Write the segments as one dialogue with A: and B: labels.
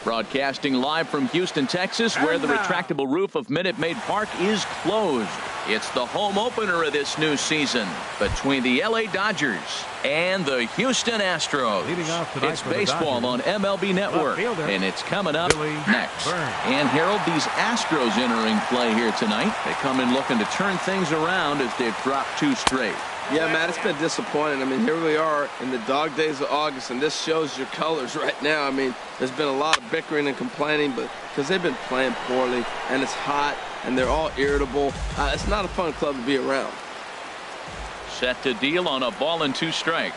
A: Broadcasting live from Houston, Texas, where the retractable roof of Minute Maid Park is closed. It's the home opener of this new season between the LA Dodgers and the Houston Astros. It's baseball on MLB Network, and it's coming up next. And Harold, these Astros entering play here tonight. They come in looking to turn things around as they've dropped 2 straight.
B: Yeah, Matt, it's been disappointing. I mean, here we are in the dog days of August, and this shows your colors right now. I mean, there's been a lot of bickering and complaining, but because they've been playing poorly, and it's hot, and they're all irritable. It's not a fun club to be around.
A: Set to deal on a ball and 2 strikes.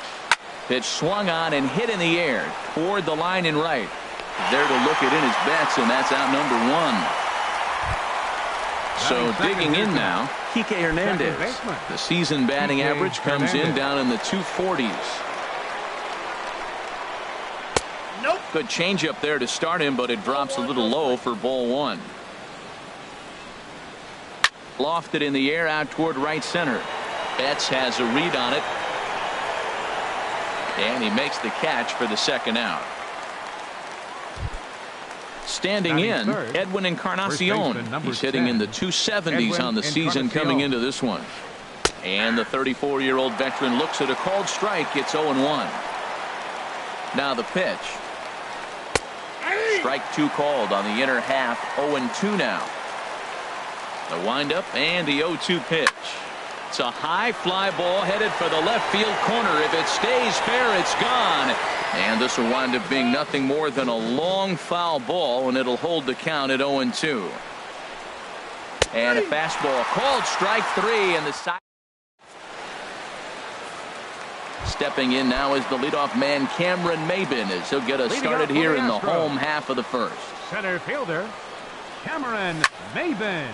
A: Pitch swung on and hit in the air toward the line and right. There to look it in his bets, and that's out number 1. So digging in now, Kike Hernandez. The season batting average comes in down in the 240s. Good changeup there to start him, but it drops a little low for ball 1. Lofted in the air out toward right center. Betts has a read on it, and he makes the catch for the second out. Standing in, Edwin Encarnacion. He's hitting in the 270s on the season coming into this one. And the 34-year-old veteran looks at a called strike. It's 0-1. Now the pitch. Strike 2 called on the inner half. 0-2 now. The windup and the 0-2 pitch. It's a high fly ball headed for the left field corner. If it stays fair, it's gone. And this will wind up being nothing more than a long foul ball, and it'll hold the count at 0-2. And a fastball called strike 3, and the side. Stepping in now is the leadoff man Cameron Maybin, as he'll get us started here in the home half of the first.
C: Center fielder Cameron Maybin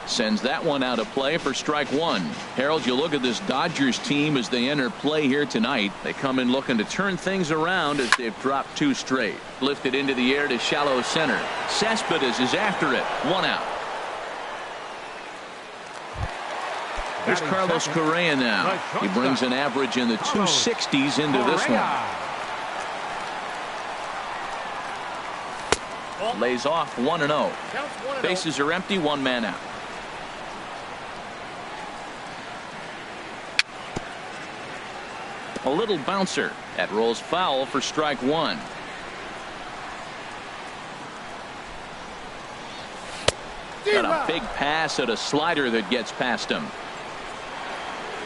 A: sends that one out of play for strike 1. Harold, you look at this Dodgers team as they enter play here tonight. They come in looking to turn things around as they've dropped 2 straight. Lifted into the air to shallow center. Cespedes is after it. 1 out. Here's Carlos Correa now. He brings an average in the 260s into this one. Lays off 1-0. Bases are empty, 1 man out. A little bouncer that rolls foul for strike 1. Got a big pass at a slider that gets past him.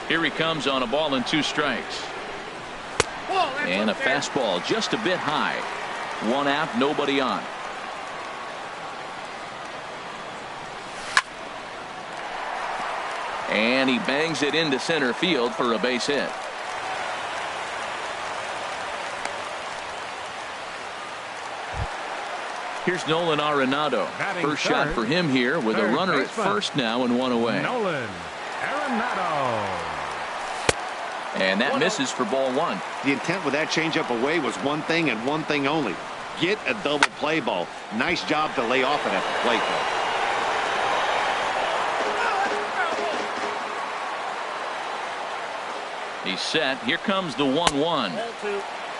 A: Here he comes on a ball and 2 strikes. And a fastball just a bit high. 1 out, nobody on. And he bangs it into center field for a base hit. Here's Nolan Arenado. First shot for him here with a runner at first now and 1 away.
C: Nolan Arenado.
A: And that misses for ball 1.
D: The intent with that changeup away was one thing and one thing only. Get a double play ball. Nice job to lay off it at the plate,
A: though. He's set. Here comes the 1-1.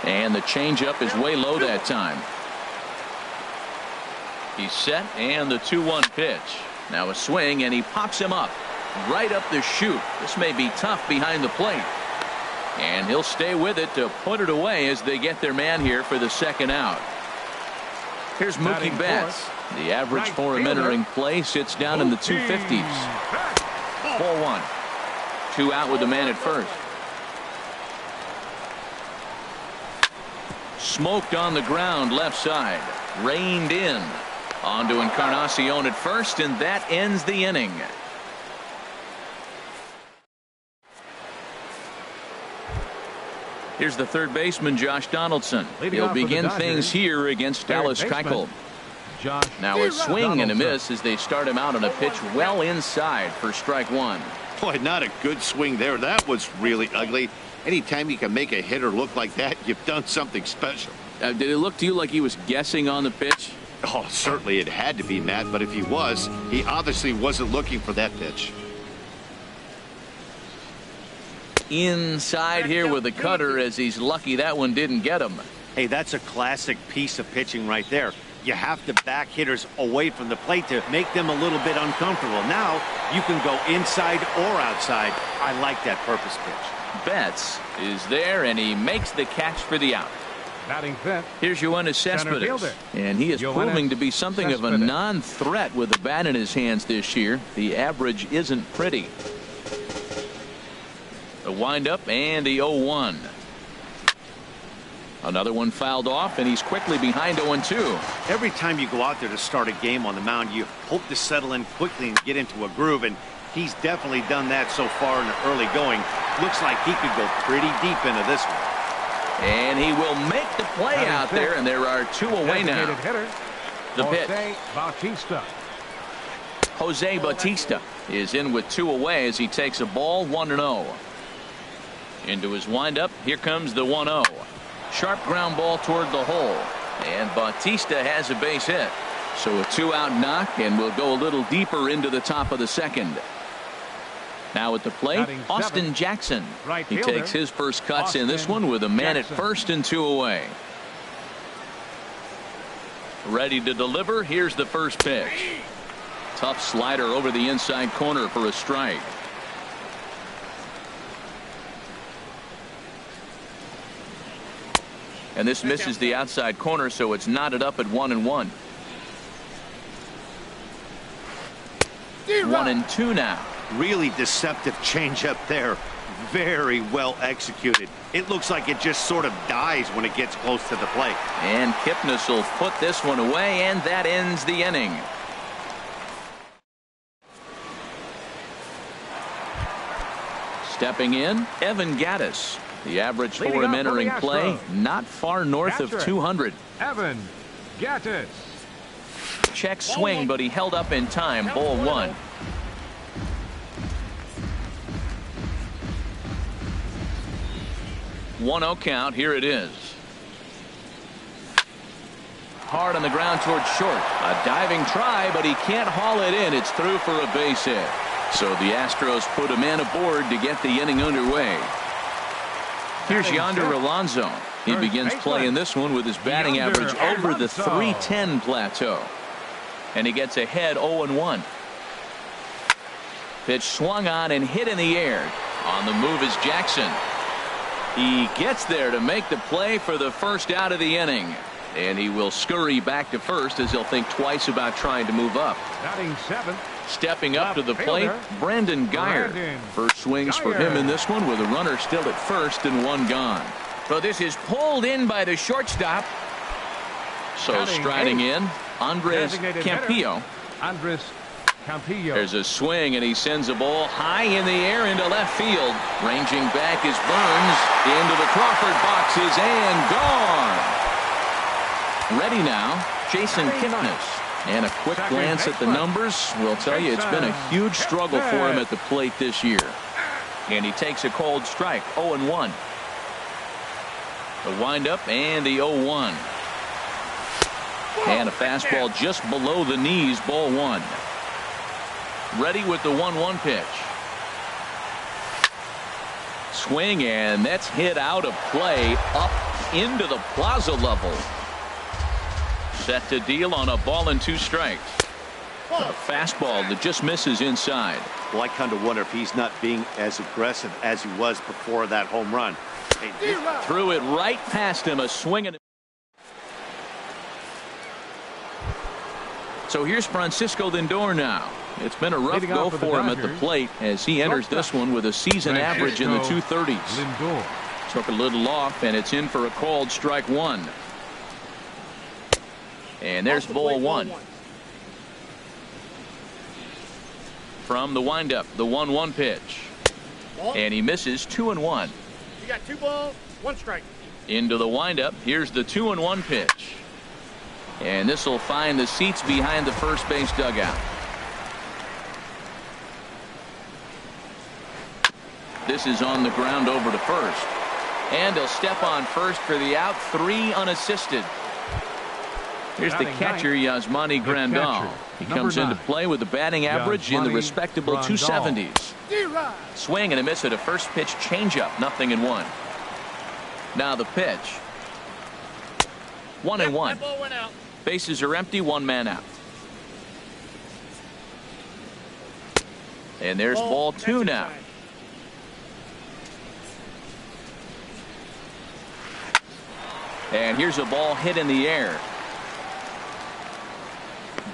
A: And the changeup is way low that time. He's set, and the 2-1 pitch. Now a swing, and he pops him up right up the chute. This may be tough behind the plate. And he'll stay with it to put it away as they get their man here for the second out. Here's Mookie Betts. The average for him entering play sits down in the 250s. Ball 1. 2 out with the man at first. Smoked on the ground left side. Reined in. On to Encarnacion at first, and that ends the inning. Here's the third baseman, Josh Donaldson. He'll begin things here against Dallas Keuchel. Now a swing and a miss as they start him out on a pitch well inside for strike 1.
D: Boy, not a good swing there. That was really ugly. Anytime you can make a hitter look like that, you've done something special.
A: Did it look to you like he was guessing on the pitch?
D: Oh, certainly it had to be, Matt, but if he was, he obviously wasn't looking for that pitch.
A: Inside here with the cutter, as he's lucky that one didn't get him.
D: Hey, that's a classic piece of pitching right there. You have to back hitters away from the plate to make them a little bit uncomfortable. Now you can go inside or outside. I like that purpose pitch.
A: Betts is there, and he makes the catch for the out.
C: Batting fifth.
A: Here's Yoenis Cespedes, and he is proving to be something of a non-threat with the bat in his hands this year. The average isn't pretty. The windup and the 0-1. Another one fouled off, and he's quickly behind 0-2.
D: Every time you go out there to start a game on the mound, you hope to settle in quickly and get into a groove, and he's definitely done that so far in the early going. Looks like he could go pretty deep into this one.
A: And he will make the play out there, and there are 2 away now. The pitch. Jose Bautista is in with 2 away as he takes a ball 1-0. Into his windup. Here comes the 1-0. Sharp ground ball toward the hole. And Bautista has a base hit. So a 2-out knock, and we'll go a little deeper into the top of the second. Now at the plate, Austin Jackson. He takes his first cuts in this one with a man at first and 2 away. Ready to deliver. Here's the first pitch. Tough slider over the inside corner for a strike. And this misses the outside corner, so it's knotted up at 1-1. 1-2 now.
D: Really deceptive changeup there. Very well executed. It looks like it just sort of dies when it gets close to the plate.
A: And Kipnis will put this one away, and that ends the inning. Stepping in, Evan Gattis. The average for him entering play, not far north of 200.
C: Evan Gattis.
A: Check swing, but he held up in time. Ball 1. One-0 count. Here it is. Hard on the ground towards short. A diving try, but he can't haul it in. It's through for a base hit. So the Astros put a man aboard to get the inning underway. Here's Yonder Alonso. He begins playing this one with his batting average over the 310 plateau. And he gets ahead 0-1. Pitch swung on and hit in the air. On the move is Jackson. He gets there to make the play for the first out of the inning. And he will scurry back to first as he'll think twice about trying to move up.
C: Batting 7th.
A: Stepping up to the plate, Brandon Guyer. First swings for him in this one with a runner still at first and 1 gone. So this is pulled in by the shortstop. So striding in, Andres Campillo. There's a swing, and he sends a ball high in the air into left field. Ranging back is Burns into the Crawford boxes and gone. Ready now, Jason Kipnis. And a quick glance at the numbers will tell you it's been a huge struggle for him at the plate this year. And he takes a cold strike, 0-1. The windup and the 0-1. And a fastball just below the knees, ball 1. Ready with the 1-1 pitch. Swing, and that's hit out of play up into the plaza level. Set to deal on a ball and 2 strikes. A fastball that just misses inside.
D: Well, I kind of wonder if he's not being as aggressive as he was before that home run.
A: Threw it right past him, a swing. So here's Francisco Lindor now. It's been a rough go for him at the plate as he enters this one with a season average in the 230s.
C: Lindor
A: Took a little off, and it's in for a called strike 1. And there's ball 1. From the windup, the 1-1 pitch. And he misses 2-1.
E: You got 2 balls, 1 strike.
A: Into the windup. Here's the 2-1 pitch. And this will find the seats behind the first base dugout. This is on the ground over to first. And he'll step on first for the out. 3 unassisted. Here's the catcher, Yasmani Grandal. He comes into play with a batting average in the respectable 270s. Swing and a miss at a first pitch changeup, 0-1. Now the pitch. 1-1.
E: That ball went out.
A: Bases are empty, one man out. And there's ball 2 now. And here's a ball hit in the air.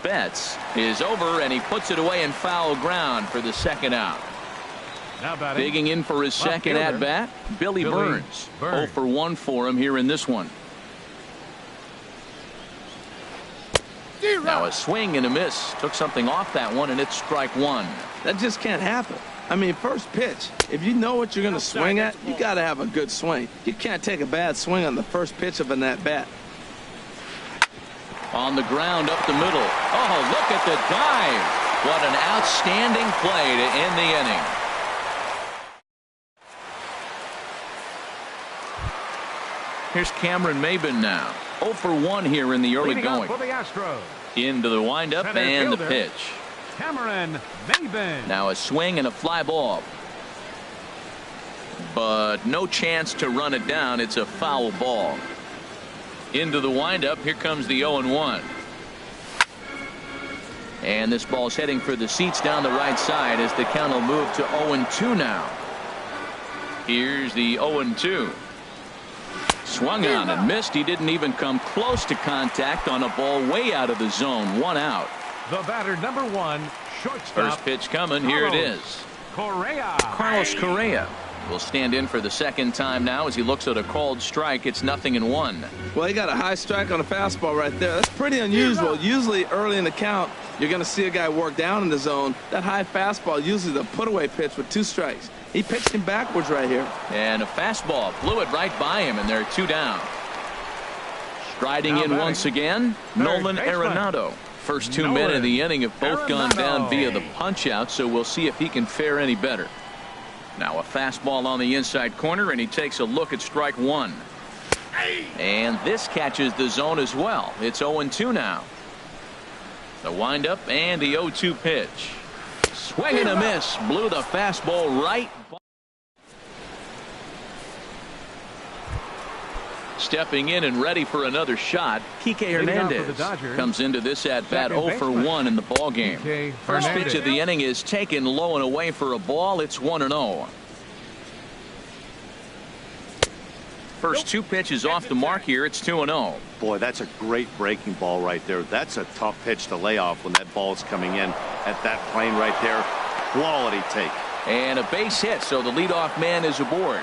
A: Betts is over, and he puts it away in foul ground for the second out.
C: Now batting.
A: Digging in for his second
C: fielder,
A: at-bat, Billy Burns. 0 for 1 for him here in this one. Now a swing and a miss. Took something off that one, and it's strike 1.
B: That just can't happen. I mean, first pitch, if you know what you're going to swing at, you got to have a good swing. You can't take a bad swing on the first pitch of an at-bat.
A: On the ground up the middle. Oh, look at the dive. What an outstanding play to end the inning. Here's Cameron Maben now. 0 for 1 here in the early
C: Leading up
A: going.
C: for the Astros,
A: Into the windup
C: center
A: and the
C: fielder,
A: pitch.
C: Cameron Maben.
A: Now a swing and a fly ball. But no chance to run it down. It's a foul ball. Into the windup. Here comes the 0-1. And this ball's heading for the seats down the right side as the count will move to 0-2 now. Here's the 0-2. Swung on and missed. He didn't even come close to contact on a ball way out of the zone. 1 out.
C: The batter, number 1, shortstop.
A: First pitch coming. Here it is.
C: Correa.
A: Carlos Correa will stand in for the second time now as he looks at a called strike. It's 0-1.
B: Well, he got a high strike on a fastball right there. That's pretty unusual. Usually early in the count, you're going to see a guy work down in the zone. That high fastball, usually the put-away pitch with 2 strikes. He pitched him backwards right here.
A: And a fastball blew it right by him, and they're 2 down. Striding
C: Now
A: in
C: batting,
A: once again,
C: third
A: Nolan
C: baseman.
A: Arenado. First 2 men of the inning have both gone down via the punch-out, so we'll see if he can fare any better. Now a fastball on the inside corner, and he takes a look at strike 1. And this catches the zone as well. It's 0-2 now. The windup and the 0-2 pitch. Swing and a miss. Blew the fastball right. Stepping in and ready for another shot, Kike Hernandez comes into this at-bat 0 for 1 in the ballgame. First pitch of the inning is taken low and away for a ball. It's 1-0. First 2 pitches off the mark here. It's 2-0.
D: Boy, that's a great breaking ball right there. That's a tough pitch to lay off when that ball's coming in at that plane right there. Quality take.
A: And a base hit, so the leadoff man is aboard.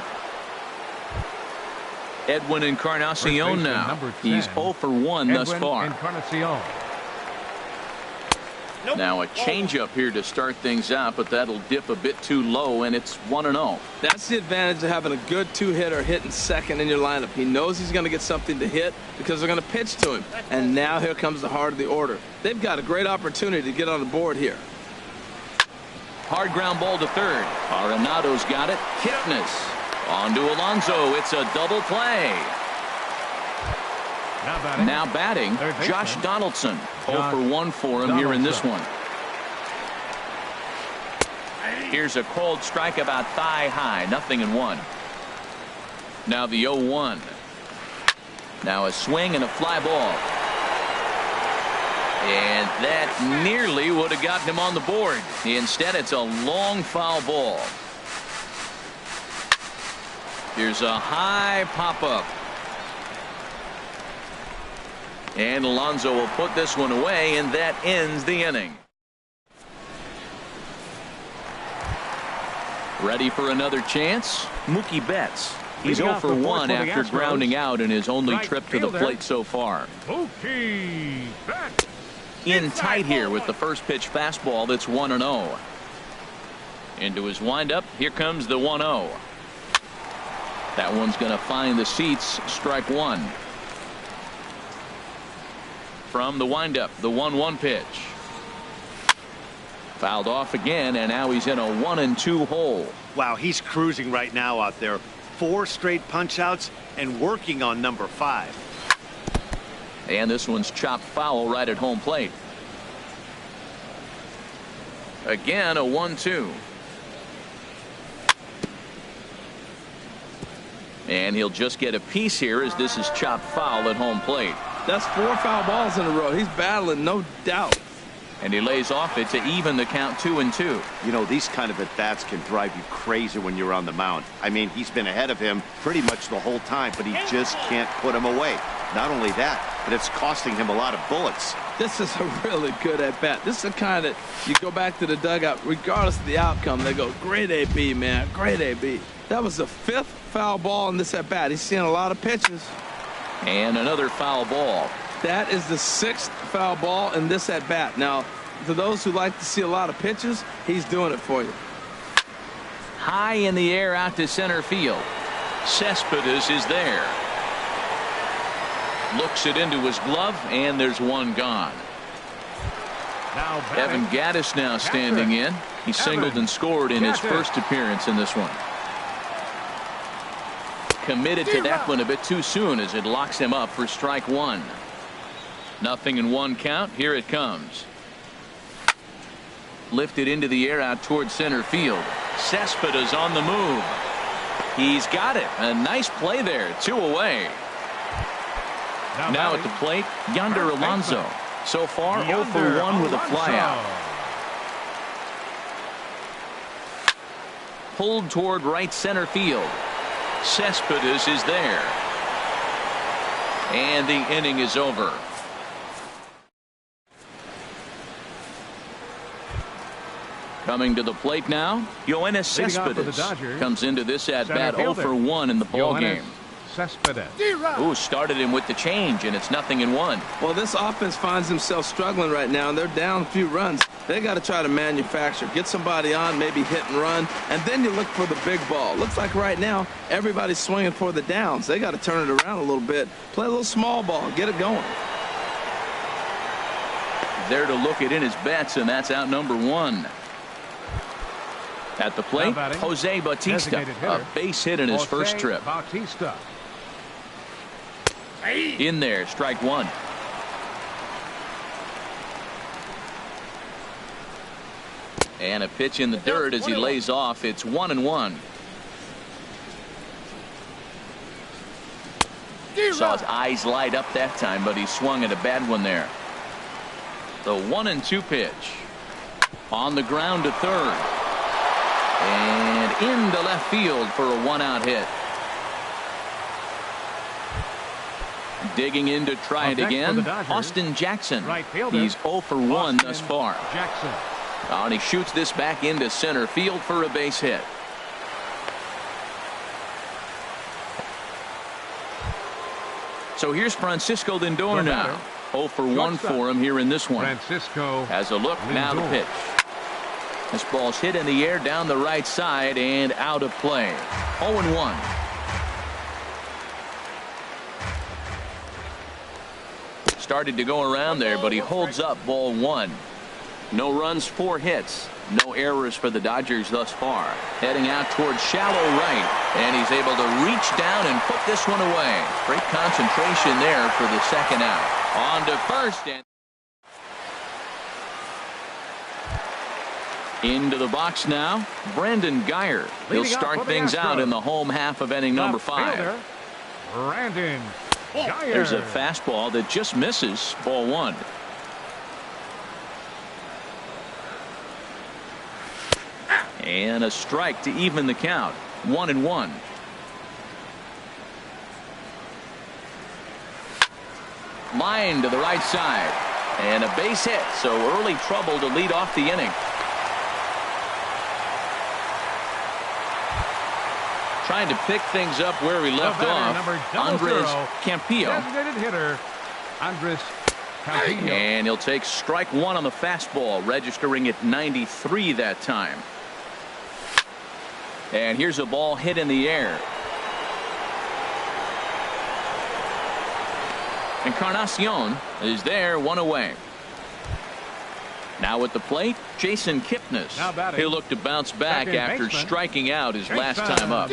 A: Edwin Encarnacion now. He's 0 for 1 thus far.
C: Encarnacion.
A: Now a changeup here to start things out, but that'll dip a bit too low, and it's 1-0.
B: That's the advantage of having a good 2-hitter hitting second in your lineup. He knows he's going to get something to hit because they're going to pitch to him. And now here comes the heart of the order. They've got a great opportunity to get on the board here.
A: Hard ground ball to third. Arenado's got it. Kipnis. On to Alonso. It's a double play. Now batting, Josh Donaldson. 0 for 1 for him here in this one. Here's a cold strike about thigh high. 0-1. Now the 0-1. Now a swing and a fly ball. And that nearly would have gotten him on the board. Instead, it's a long foul ball. Here's a high pop-up. And Alonso will put this one away, and that ends the inning. Ready for another chance? Mookie Betts. He's 0 for 1 after grounding out in his only trip to the plate so far.
C: Mookie Betts.
A: In tight here with the first pitch fastball. That's 1-0. Into his windup. Here comes the 1-0. That one's going to find the seats. Strike 1. From the windup, the 1-1 pitch. Fouled off again, and now he's in a 1-2 hole.
D: Wow, he's cruising right now out there. 4 straight punch outs and working on number 5.
A: And this one's chopped foul right at home plate. Again, a 1-2. And he'll just get a piece here as this is chopped foul at home plate.
B: That's 4 foul balls in a row. He's battling, no doubt.
A: And he lays off it to even the count 2-2.
D: You know, these kind of at-bats can drive you crazy when you're on the mound. I mean, he's been ahead of him pretty much the whole time, but he just can't put him away. Not only that, but it's costing him a lot of bullets.
B: This is a really good at-bat. This is the kind that you go back to the dugout, regardless of the outcome, they go, great AB, man, great AB. That was the 5th foul ball in this at-bat. He's seeing a lot of pitches.
A: And another foul ball.
B: That is the 6th foul ball in this at-bat. Now, to those who like to see a lot of pitches, he's doing it for you.
A: High in the air out to center field. Cespedes is there. Looks it into his glove, and there's one gone.
C: Now
A: Evan Gaddis now standing in. He singled and scored in his first appearance in this one. Committed to that one a bit too soon as it locks him up for strike 1. 0-1 count. Here it comes. Lifted into the air out towards center field. Cespedes on the move. He's got it. A nice play there. 2 away. Now at the plate, Yonder Alonso. So far, 0 for 1 with a flyout. Pulled toward right center field. Cespedes is there. And the inning is over. Coming to the plate now, Yoenis Cespedes comes into this at-bat 0 for 1 in the ballgame.
C: Cespedes.
A: Ooh, started him with the change, and it's 0-1.
B: Well, this offense finds themselves struggling right now, and they're down a few runs. They got to try to manufacture, get somebody on, maybe hit and run, and then you look for the big ball. Looks like right now everybody's swinging for the downs. They got to turn it around a little bit, play a little small ball, get it going.
A: There to look it in his bets, and that's out number 1. At the plate, Jose Bautista, a base hit in his first trip.
C: Bautista.
A: In there, strike 1. And a pitch in the dirt as he lays off. It's 1-1. Saw his eyes light up that time, but he swung at a bad one there. The 1-2 pitch. On the ground to third. And into left field for a 1-out hit. Digging in to try it again, Austin Jackson. He's 0 for 1 thus far.
C: Jackson.
A: And he shoots this back into center field for a base hit. So here's Francisco Lindor now. 0 for 1 for him here in this one.
C: Francisco
A: Has a look, now the pitch. This ball's hit in the air down the right side and out of play. 0-1. Started to go around there, but he holds up ball 1. No runs, 4 hits. No errors for the Dodgers thus far. Heading out towards shallow right, and he's able to reach down and put this one away. Great concentration there for the second out. On to first and into the box now, Brandon Guyer. He'll start things out in the home half of inning number 5.
C: Brandon Guyer.
A: There's a fastball that just misses, ball 1. And a strike to even the count. 1-1. Line to the right side. And a base hit, so early trouble to lead off the inning. Trying to pick things up where he left off. Andres Campillo.
C: Designated hitter, Andres Campillo.
A: And he'll take strike 1 on the fastball, registering at 93 that time. And here's a ball hit in the air. Encarnacion is there, 1 away. Now at the plate, Jason Kipnis. He'll look to bounce back after striking out his last time up.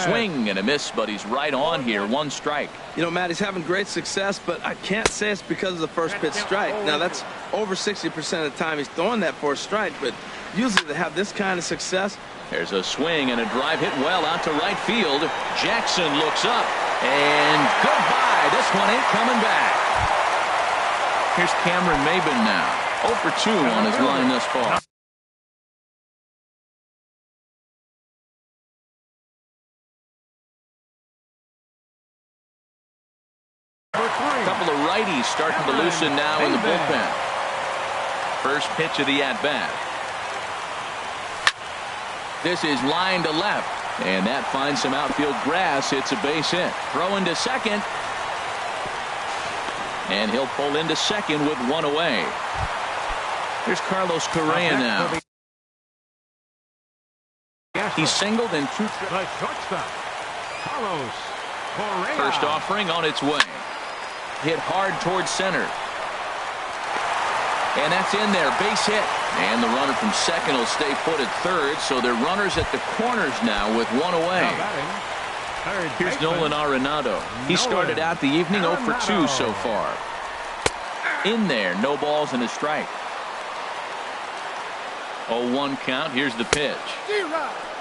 A: Swing and a miss, but he's right on here. 1 strike.
B: You know, Matt, he's having great success, but I can't say it's because of the first pitch strike. Now, that's over 60% of the time he's throwing that for a strike, but usually to have this kind of success.
A: There's a swing and a drive hit well out to right field. Jackson looks up. And goodbye. This one ain't coming back. Here's Cameron Maben now. 0 for 2 on his line thus far. A couple of righties starting to loosen now in the bullpen. First pitch of the at-bat. This is line to left. And that finds some outfield grass. It's a base hit. Throw into second. And he'll pull into second with one away. Here's Carlos Correa now. He's singled in 2 trips.
C: The shortstop, Carlos Correa.
A: First offering on its way. Hit hard towards center. And that's in there. Base hit. And the runner from second will stay put at third. So they're runners at the corners now with one away. Here's Nolan Arenado. He started out the evening 0 for 2 so far. In there. No balls and a strike. 0-1 count. Here's the pitch.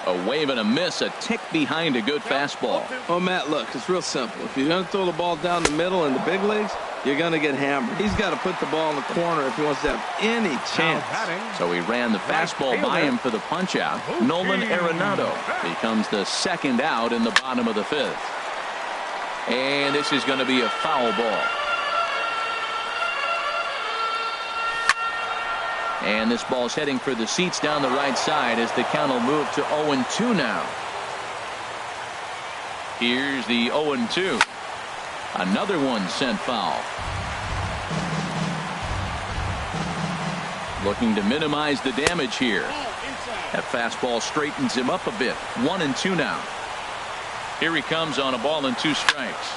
A: A wave and a miss. A tick behind a good fastball.
B: Oh, Matt, look, it's real simple. If you're going to throw the ball down the middle in the big leagues, you're going to get hammered. He's got to put the ball in the corner if he wants to have any chance.
A: So he ran the fastball by him for the punch out. Nolan Arenado becomes the second out in the bottom of the 5th. And this is going to be a foul ball. And this ball's heading for the seats down the right side as the count will move to 0-2 now. Here's the 0-2. Another one sent foul. Looking to minimize the damage here. That fastball straightens him up a bit. 1-2 now. Here he comes on a ball and 2 strikes.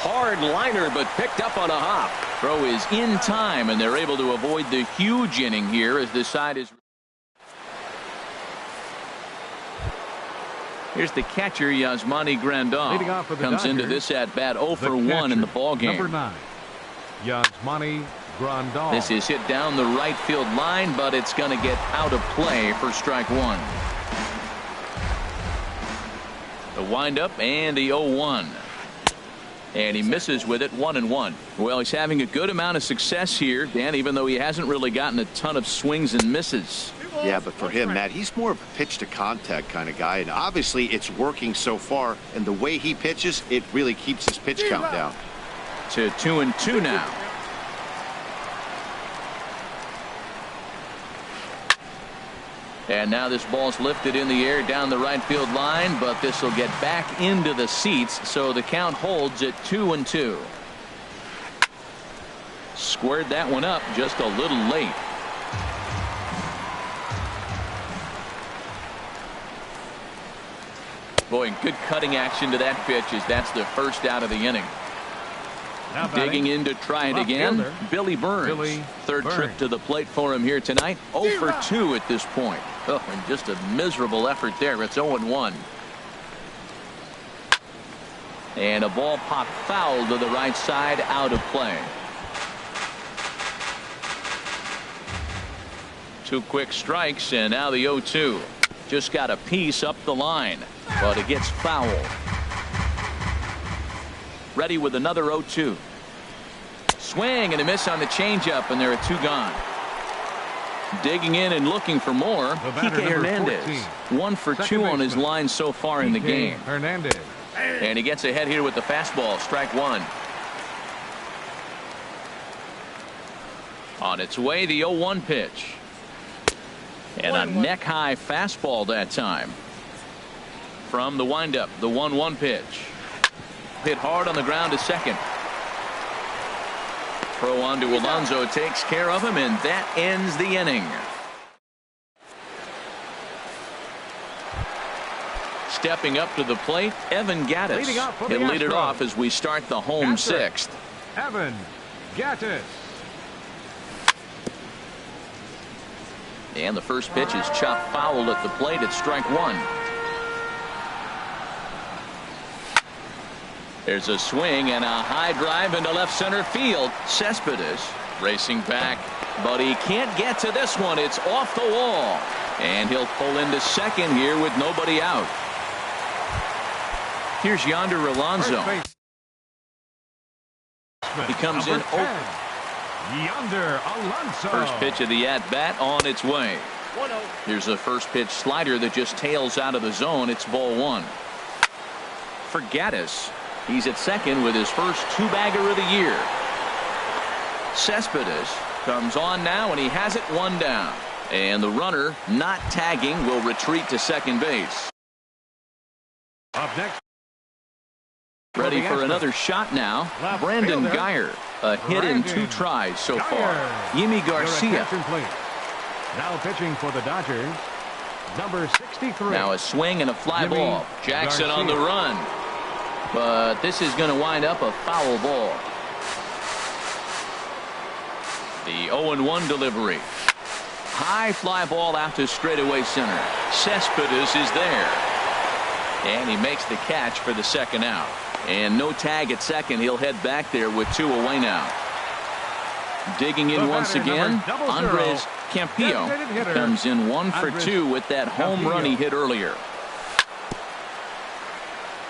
A: Hard liner, but picked up on a hop. Throw is in time, and they're able to avoid the huge inning here as the side is. Here's the catcher, Yasmani Grandal. Comes into this at bat 0 for 1 in the ball game.
C: Number 9, Yasmani Grandal.
A: This is hit down the right field line, but it's going to get out of play for strike 1. The windup and the 0-1. And he misses with it. 1-1. Well, he's having a good amount of success here, Dan, even though he hasn't really gotten a ton of swings and misses.
D: Yeah, but for him, Matt, he's more of a pitch to contact kind of guy, and obviously it's working so far, and the way he pitches, it really keeps his pitch count down.
A: To 2-2 now. And now this ball's lifted in the air down the right field line, but this will get back into the seats, so the count holds at 2-2. Squared that one up just a little late. Boy, good cutting action to that pitch as that's the first out of the inning. Digging in to try it again, Billy Burns. Third trip to the plate for him here tonight. 0 for 2 at this point. Oh, and just a miserable effort there. It's 0-1. And a ball popped foul to the right side, out of play. 2 quick strikes, and now the 0-2. Just got a piece up the line, but it gets fouled. Ready with another 0-2. Swing and a miss on the changeup, and there are 2 gone. Digging in and looking for more, Kike Hernandez. 1 for 2 on his line so far in the game.
C: Hernandez.
A: And he gets ahead here with the fastball. Strike 1. On its way, the 0-1 pitch. And a neck-high fastball that time. From the windup, the 1-1 pitch. Hit hard on the ground to second. Throw on to Alonso takes care of him, and that ends the inning. Stepping up to the plate, Evan Gattis. He'll lead it off as we start the home 6th.
C: Evan Gattis.
A: And the first pitch is chopped foul at the plate. It's strike 1. There's a swing and a high drive into left center field. Cespedes racing back, but he can't get to this one. It's off the wall, and he'll pull into second here with nobody out. Here's Yonder Alonso. He comes in open.
C: Yonder Alonso.
A: First pitch of the at-bat on its way.
E: 1-0.
A: Here's a first pitch slider that just tails out of the zone. It's ball one. For Gaddis, he's at second with his first two-bagger of the year. Cespedes comes on now, and he has it one down. And the runner, not tagging, will retreat to second base.
C: Up next.
A: Ready for another shot now.
C: Left
A: Brandon
C: fielder.
A: Geyer. A hit in 2 tries so far. Yimi Garcia.
C: Now pitching for the Dodgers, number 63.
A: Now a swing and a fly
C: Yimi
A: ball. Jackson on the
C: Garcia.
A: run. But this is going to wind up a foul ball. The 0-1 delivery. High fly ball out to straightaway center. Cespedes is there. And he makes the catch for the second out. And no tag at second. He'll head back there with 2 away now. Digging in once again, Andres Campillo comes in 1 for 2 with that home run he hit earlier.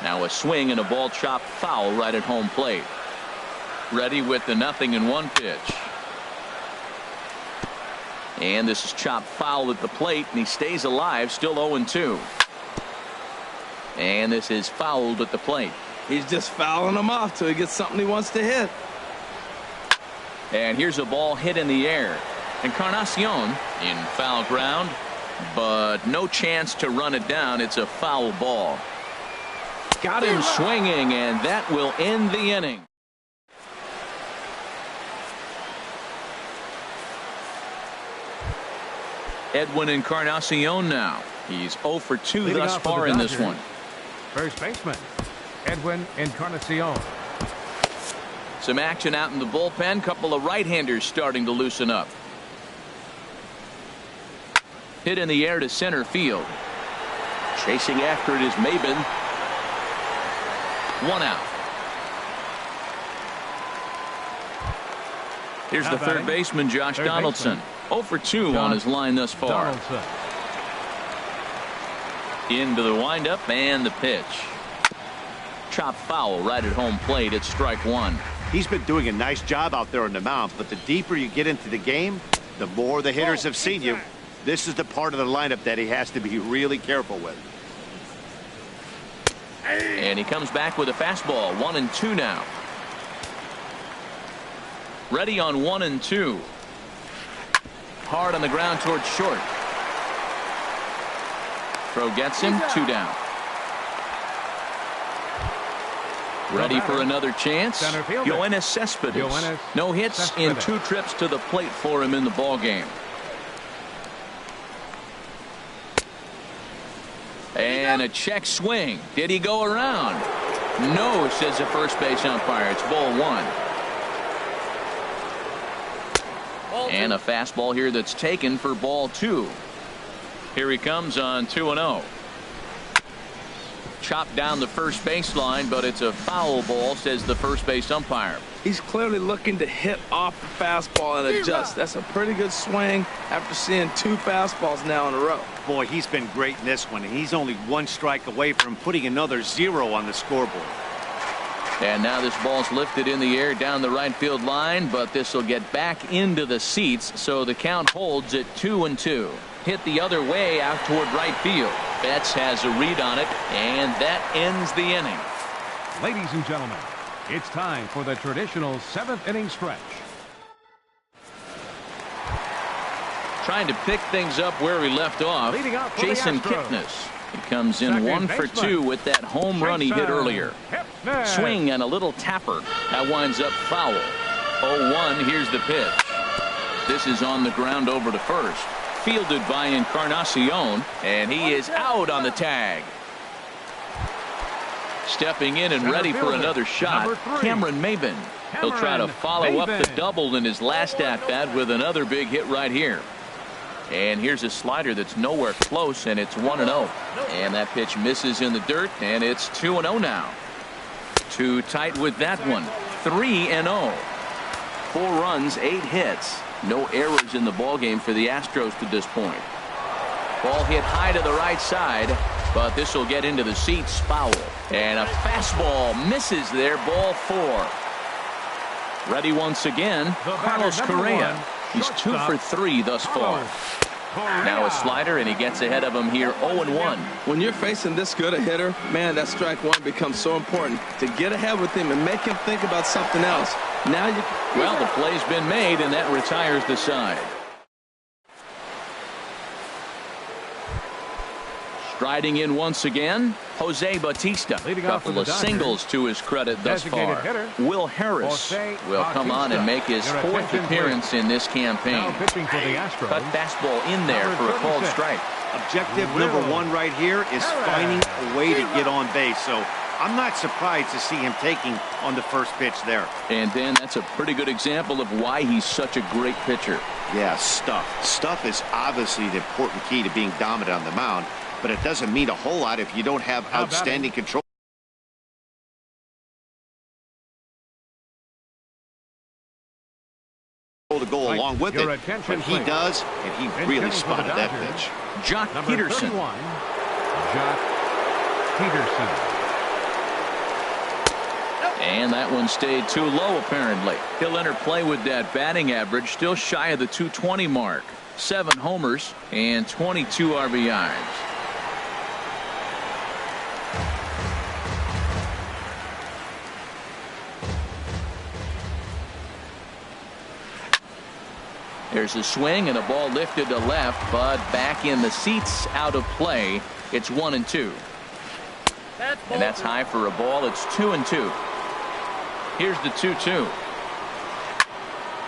A: Now a swing and a ball chopped foul right at home plate. Ready with the 0-1 pitch. And this is chopped foul at the plate, and he stays alive, still 0-2. And this is fouled at the plate.
B: He's just fouling them off till he gets something he wants to hit.
A: And here's a ball hit in the air. Encarnacion in foul ground, but no chance to run it down. It's a foul ball. Got him swinging, and that will end the inning. Edwin Encarnacion now. He's 0 for 2
C: Leading
A: thus
C: off for
A: far
C: the
A: in this
C: Dodgers,
A: one.
C: First baseman, Edwin Encarnacion.
A: Some action out in the bullpen. Couple of right-handers starting to loosen up. Hit in the air to center field. Chasing after it is Maben. 1 out. Here's the third baseman, Josh Donaldson. 0 for 2 on his line thus far.
C: Donaldson.
A: Into the windup and the pitch. Chop foul right at home plate. It's strike 1.
D: He's been doing a nice job out there on the mound, but the deeper you get into the game, the more the hitters have seen you. This is the part of the lineup that he has to be really careful with.
A: And he comes back with a fastball. 1-2 now. Ready on 1-2. Hard on the ground towards short. Throw gets him. 2 down. Ready for another chance. Yoenis Cespedes. No hits in 2 trips to the plate for him in the ball game. And a check swing. Did he go around? No, says the first base umpire. It's ball 1. And a fastball here that's taken for ball 2. Here he comes on 2-0. Chopped down the first baseline, but it's a foul ball, says the first base umpire.
B: He's clearly looking to hit off the fastball and adjust. That's a pretty good swing after seeing 2 fastballs now in a row.
D: Boy, he's been great in this one, and he's only 1 strike away from putting another 0 on the scoreboard.
A: And now this ball's lifted in the air down the right field line, but this will get back into the seats, so the count holds at 2-2. Hit the other way out toward right field. Betts has a read on it, and that ends the inning.
C: Ladies and gentlemen, it's time for the traditional 7th inning stretch.
A: Trying to pick things up where we left off.
C: Leading off for the
A: Jason
C: Astros.
A: Kipnis. He comes in
C: Second
A: 1 for
C: baseman.
A: 2 with that home run he hit earlier.
C: Kipnis.
A: Swing and a little tapper. That winds up foul. 0-1. Here's the pitch. This is on the ground over to first. Fielded by Encarnacion, and he is out on the tag. Stepping in and
C: Center
A: ready for
C: fielder,
A: another shot,
C: number 3.
A: Cameron Maben. He'll try to follow up the
C: Maben.
A: double in his last at-bat with another big hit right here. And here's a slider that's nowhere close, and it's 1-0. And that pitch misses in the dirt, and it's 2-0 now. Too tight with that one. 3-0. 4 runs, 8 hits. No errors in the ballgame for the Astros to this point. Ball hit high to the right side. but this will get into the seats, foul. And a fastball misses there, ball 4. Ready once again, Carlos Correa. He's 2 for 3 thus far. Now a slider, and he gets ahead of him here 0-1.
B: When you're facing this good a hitter, man, that strike one becomes so important to get ahead with him and make him think about something else. Now you.
A: Well, the play's been made, and that retires the side. Striding in once again, Jose Bautista. Couple of singles to his credit thus far. Will Harris will come on and make his 4th appearance in this campaign. Cut fastball in there for a called strike.
D: Objective number 1 right here is finding a way to get on base. So I'm not surprised to see him taking on the first pitch there.
A: And Dan, that's a pretty good example of why he's such a great pitcher.
D: Yeah, stuff. Stuff is obviously the important key to being dominant on the mound. But it doesn't mean a whole lot if you don't have outstanding control. To go along with it, but he does, and he really spotted that pitch.
A: Jock Peterson.
C: Jock Peterson.
A: And that one stayed too low, apparently. He'll enter play with that batting average, still shy of the 220 mark. 7 homers and 22 RBIs. There's a swing and a ball lifted to left, but back in the seats, out of play. It's 1-2. And that's high for a ball. It's 2-2. Here's the 2-2.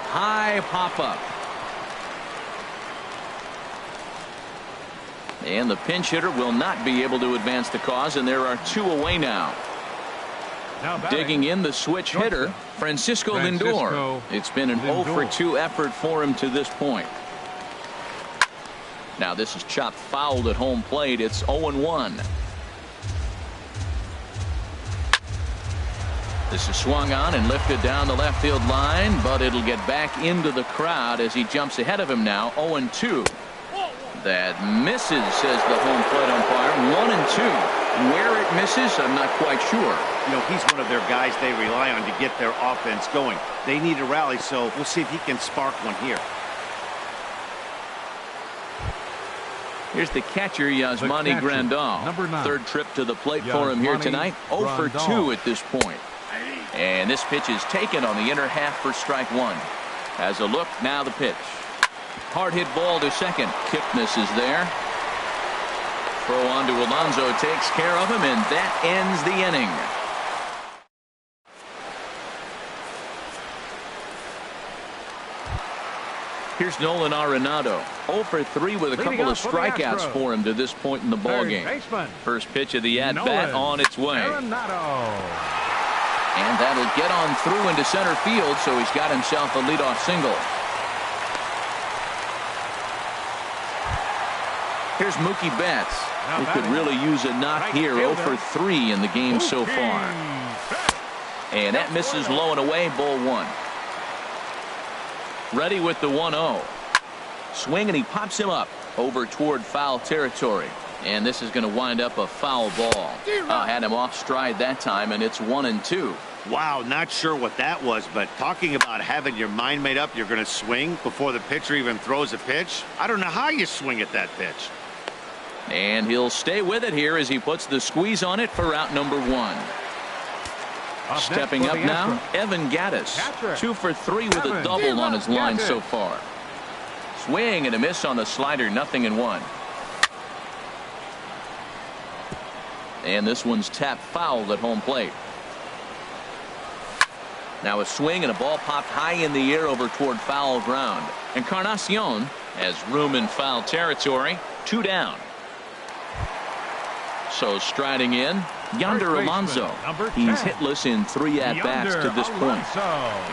A: High pop up. And the pinch hitter will not be able to advance the cause, and there are 2 away now. Digging in the switch hitter, Francisco Lindor. It's been an 0 for 2 effort for him to this point. Now this is chopped fouled at home plate. It's 0-1. This is swung on and lifted down the left field line, but it'll get back into the crowd as he jumps ahead of him now. 0-2. That misses, says the home plate umpire. 1-2. Where it misses, I'm not quite sure.
D: You know, he's one of their guys they rely on to get their offense going. They need a rally, so we'll see if he can spark one here.
A: Here's the catcher, Yasmani Grandal. Third trip to the plate for him here tonight. 0 for 2 at this point. And this pitch is taken on the inner half for strike 1. As a look, now the pitch. Hard hit ball to second. Kipnis is there. Throw on to Alonso takes care of him, and that ends the inning. Here's Nolan Arenado. 0 for 3 with a couple of strikeouts for him to this point in the ballgame. First pitch of the at-bat on its way. And that'll get on through into center field, so he's got himself a leadoff single. Here's Mookie Betts, who could really use a knock here. 0 for 3 in the game so far. And that misses low and away, ball 1. Ready with the 1-0. Swing, and he pops him up over toward foul territory. And this is going to wind up a foul ball. Had him off stride that time, and it's 1-2.
D: Wow, not sure what that was, but talking about having your mind made up, you're going to swing before the pitcher even throws a pitch. I don't know how you swing at that pitch.
A: And he'll stay with it here as he puts the squeeze on it for out number 1. Stepping up now, Evan Gattis. 2 for 3 with a double on his line so far. Swing and a miss on the slider, 0-1. And this one's tapped fouled at home plate. Now a swing and a ball popped high in the air over toward foul ground. Encarnacion has room in foul territory. 2 down. So striding in, Yonder Alonso. He's hitless in 3 at-bats to this point.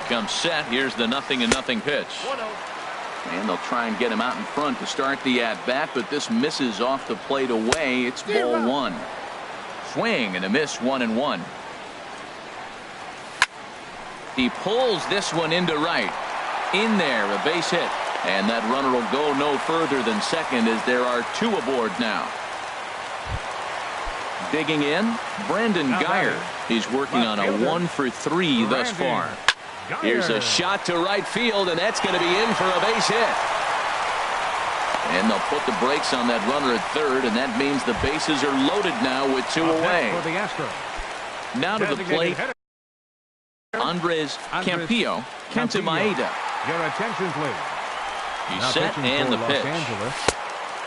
A: Becomes set. Here's the 0-0 pitch. And they'll try and get him out in front to start the at-bat, but this misses off the plate away. It's ball 1. Swing and a miss, 1-1. He pulls this one into right. In there, a base hit. And that runner will go no further than second as there are 2 aboard now. Digging in, Brandon Geyer. He's working on a 1-for-3 thus far. Here's a shot to right field, and that's going to be in for a base hit. And they'll put the brakes on that runner at third, and that means the bases are loaded now with 2 away. Now to the plate, Andres Campillo, Kenta Maeda.
C: Your attention, please.
A: He's set, and the pitch.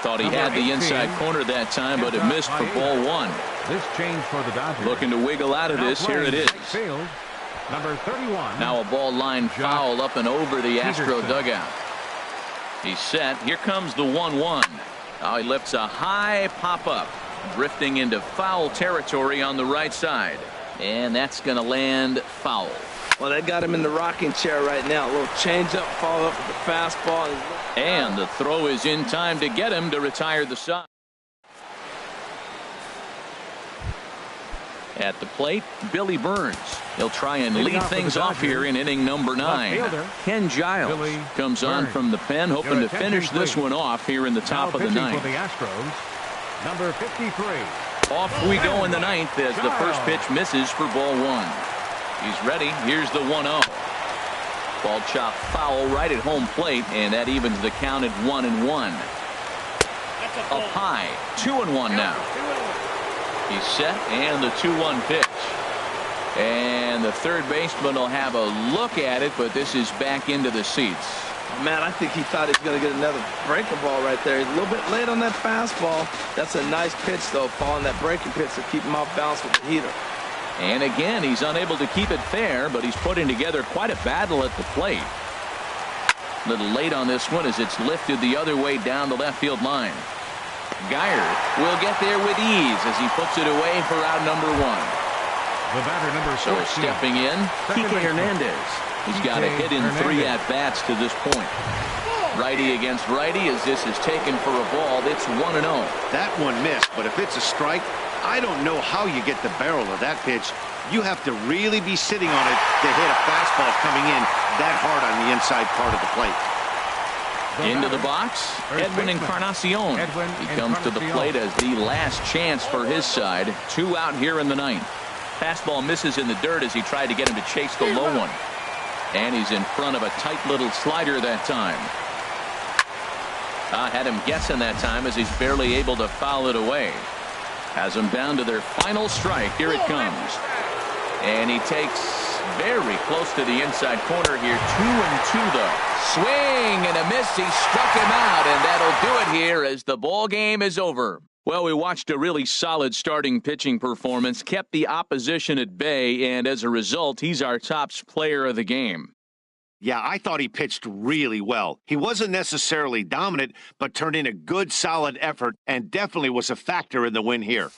A: Thought he had the inside corner that time, but it missed for ball 1.
C: This change for the Dodgers.
A: Looking to wiggle out of this. Here it is.
C: Field, number 31.
A: Now a ball line foul up and over the Astro dugout. He's set. Here comes the 1-1. Now he lifts a high pop-up, drifting into foul territory on the right side. And that's going to land foul.
B: Well, they got him in the rocking chair right now. A little changeup, follow up with the fastball.
A: And the throw is in time to get him to retire the side. At the plate, Billy Burns. He'll try and lead things off here in inning number 9. Ken Giles comes on from the pen, hoping to finish this one off here in the top of the 9th.
C: For the Astros, number 53.
A: Off we go in the 9th as the first pitch misses for ball 1. He's ready. Here's the 1-0. Ball chopped foul right at home plate, and that evens the count at 1-1. Up high, 2-1 now. He's set, and the 2-1 pitch. And the third baseman will have a look at it, but this is back into the seats.
B: Man, I think he thought he was going to get another breaking ball right there. He's a little bit late on that fastball. That's a nice pitch, though, following that breaking pitch to keep him off balance with the heater.
A: And again, he's unable to keep it fair, but he's putting together quite a battle at the plate. A little late on this one as it's lifted the other way down the left field line. Geyer will get there with ease as he puts it away for out number 1.
C: The batter, number 14.
A: So stepping in, Kike Hernandez. He's got a hit in 3 at-bats to this point. Righty against righty as this is taken for a ball. It's 1-0.
D: That one missed, but if it's a strike, I don't know how you get the barrel of that pitch. You have to really be sitting on it to hit a fastball coming in that hard on the inside part of the plate.
A: Into the box, Edwin Encarnacion. He comes to the plate as the last chance for his side. 2 out here in the 9th. Fastball misses in the dirt as he tried to get him to chase the low one. And he's in front of a tight little slider that time. Had him guessing that time as he's barely able to foul it away. Has them down to their final strike. Here it comes. And he takes very close to the inside corner here. 2-2 though. Swing and a miss. He struck him out, and that'll do it here as the ball game is over. Well, we watched a really solid starting pitching performance, kept the opposition at bay, and as a result, he's our top player of the game.
D: Yeah, I thought he pitched really well. He wasn't necessarily dominant, but turned in a good, solid effort and definitely was a factor in the win here.